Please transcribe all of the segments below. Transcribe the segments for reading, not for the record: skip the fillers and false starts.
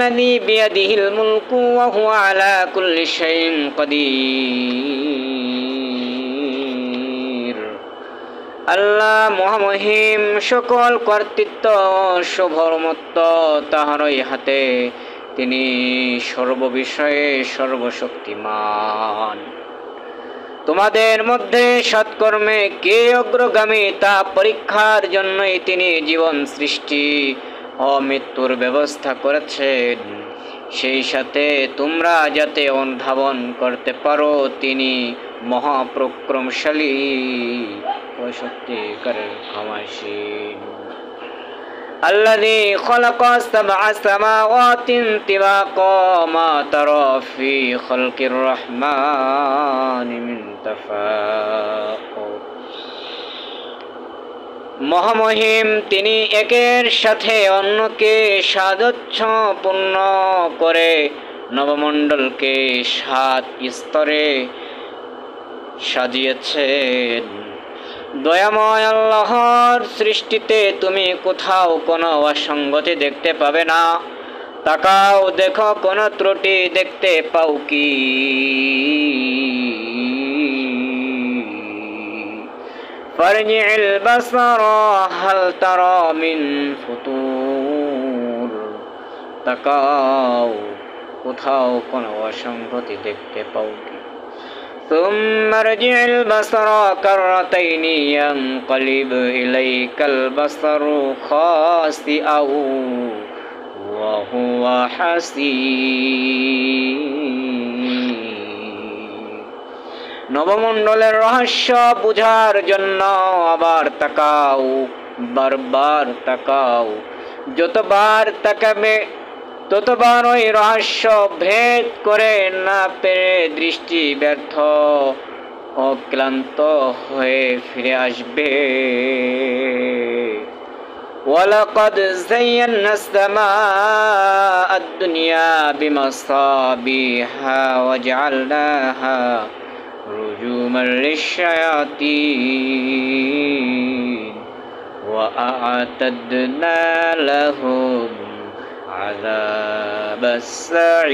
الذي بيده الملك وهو على كل شيء قدير আল্লাহ মহামহিম, সকল কর্তৃত্ব শুভমত্ত তাহারই হাতে। তিনি সর্ববিষয়ে সর্বশক্তিমান। তোমাদের মধ্যে সৎকর্মে কে অগ্রগামী তা পরীক্ষার জন্যই তিনি জীবন সৃষ্টি ও মৃত্যুর ব্যবস্থা করেছেন। সেই সাথে তোমরা যাতে অনুধাবন করতে পারো তিনি মহাপরাক্রমশালী ও সত্যিকার ক্ষমাশীল। الذي خلق سبع سماوات طباقا ما ترى في خلق الرحمن من تفاوت। মহামহিম, তিনি একের সাথে অন্যকে সাদৃশ্যপূর্ণ করে নবমণ্ডলকে 7 স্তরে সাজিয়েছেন। দয়াময় আল্লাহর সৃষ্টিতে তুমি কোথাও কোনো অসঙ্গতি দেখতে পাবে না। তাকাও, দেখো কোনো ত্রুটি দেখতে পাও কি। ফারজি'ল বাসারা হাল তারা মিন ফুতুর। তাকাও, কোথাও কোনো অসঙ্গতি দেখতে পাও কি। ثم ارجع البصر كرتين ينقلب إليك البصر خاسئا وهو حسير। নবমণ্ডলের রহস্য বুঝার জন্য আবার তাকাও, বারবার তাকাও। যতবার তাকাবে ততবার ওই রহস্য ভেদ করে না পেরে দৃষ্টি ব্যর্থ ও ক্লান্ত হয়ে ফিরে আসবে। ওয়ালাকাদ যায়্যানা আস-সামাআ আদ-দুনিয়া বিমাসাবিহা ওয়াজআলনাহা রুজুমান লিশ-শায়াতিন ওয়া আ'তাদনা লাহুম আযাব আস-সাঈর।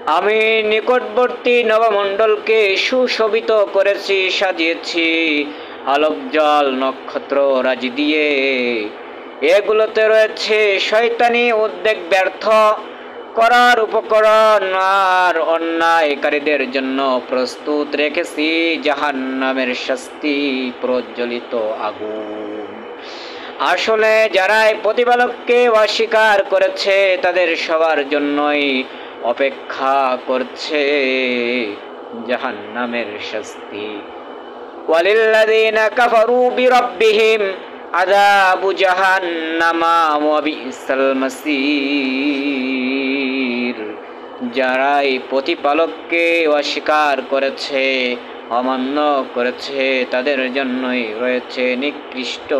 আমি নিকটবর্তী নবমণ্ডলকে সুশোভিত করেছি, সাজিয়েছি আলোকজল নক্ষত্র রাজি দিয়ে। এগুলোতে রয়েছে শয়তানি উদ্বেগ ব্যর্থ করার উপকরণ, আর অন্যায়কারীদের জন্য প্রস্তুত রেখেছি জাহান্নামের শাস্তি প্রজ্বলিত আগুন। আসলে যারাই প্রতিপালককে অস্বীকার করেছে তাদের সবার জন্যই অপেক্ষা করছে জাহান্নামের শাস্তি। ওয়ালিল্লাযীনা কাফারু বিরাব্বিহিম আযাবু জাহান্নামা ওয়া বিসাল মাসীর। যারাই প্রতিপালককে অস্বীকার করেছে, অমান্য করেছে, তাদের জন্যই রয়েছে নিকৃষ্ট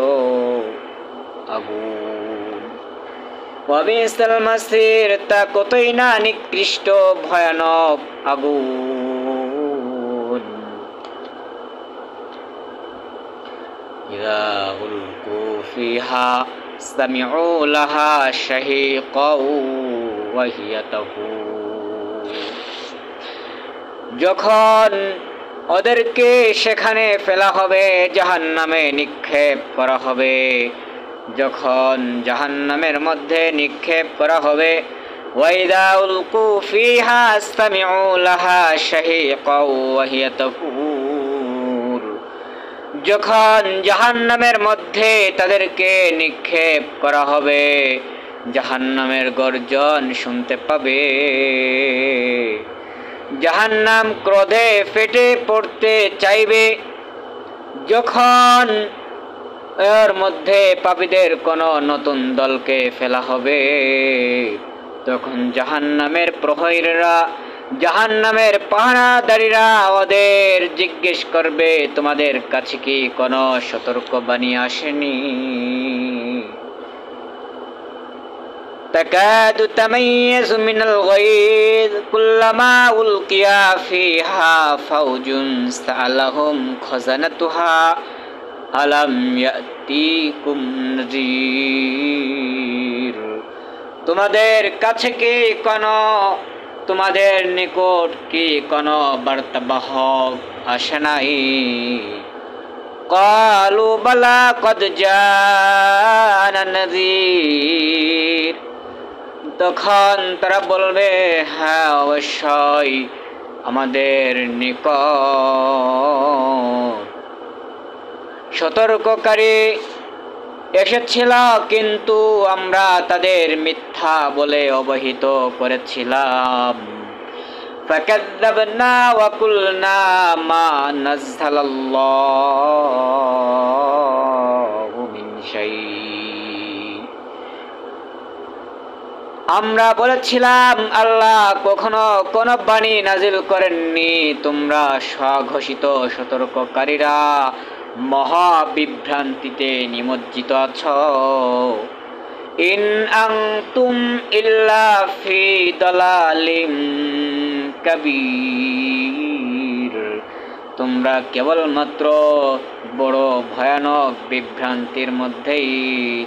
আগুন। ওয়া বিসাল মাসীর, তা কতই না নিকৃষ্ট ভয়ানক আগুন। ইযা উলকু ফিহা সামিউ লাহা শাহীকাও ওয়া হিয়া তাফুর। যখন ওদেরকে সেখানে ফেলা হবে, জাহান্নামে নিক্ষেপ করা হবে, যখন জাহান্নামের মধ্যে নিক্ষেপ করা হবে, ওয়াইদা উলকু ফিহা সামিউ লাহা শাহীকাও ওয়া হিয়া তাফুর। যখন জাহান্নামের মধ্যে তাদেরকে নিক্ষেপ করা হবে, জাহান্নামের গর্জন শুনতে পাবে। জাহান্নাম ক্রোধে ফেটে পড়তে চাইবে। যখন এর মধ্যে পাপীদের কোনো নতুন দলকে ফেলা হবে, তখন জাহান্নামের প্রহরীরা, জাহান্নামের পাহারাদারীরা ওদের জিজ্ঞেস করবে, তোমাদের কাছে কি কোনো সতর্কবাণী আসেনি? তাকাদু তামাইয়াজু মিনাল গায়জ কুল্লামা উলকিয়া ফিহা ফাওজুন সাআলাহুম খাজানাতুহা আলাম ইয়াতিকুম নাযীর, তোমাদের কাছে কি তোমাদের নিকট কি কোনো বার্তাবাহক আসে নাই? ক্বালু বালা কদ জাআনা নাযীর, তখন তারা বলবে হ্যাঁ অবশ্যই আমাদের নিকট সতর্ককারী এসেছিল, কিন্তু আমরা তাদের মিথ্যা বলে অবহিত করেছিলাম। ফাকাযযাবনা ওয়া কুলনা মা নাযালাল্লাহু মিন শাই, আমরা বলেছিলাম আল্লাহ কখনো কোনো বাণী নাজিল করেননি, তোমরা স্বঘোষিত সতর্ককারীরা মহাবিভ্রান্তিতে নিমজ্জিত আছো। ইন আনতুম ইল্লা ফি দালালিম কাবীর, তোমরা কেবলমাত্র বড় ভয়ানক বিভ্রান্তির মধ্যেই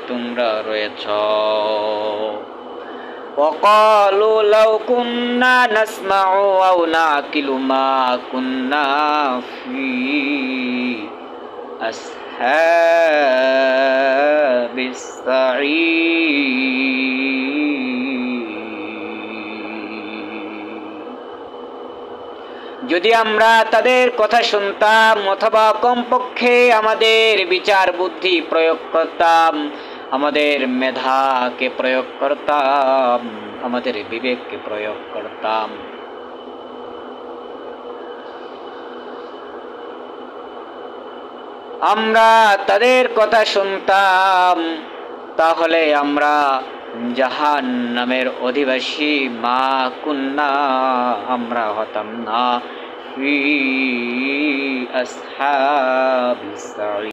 তোমরা রয়েছ। وقالوا لو كنا نسمع أو نعقل ما كنا في أصحاب السعير, যদি আমরা তাদের কথা শুনতাম অথবা কমপক্ষে আমাদের বিচার বুদ্ধি প্রয়োগ করতাম, আমাদের মেধাকে প্রয়োগ করতাম, আমাদের বিবেককে প্রয়োগ করতাম, আমরা তাদের কথা শুনতাম, তাহলে আমরা জাহান্নামের অধিবাসী মা কুন্না, আমরা হতাম না ফি আসহাবিস সাঈর।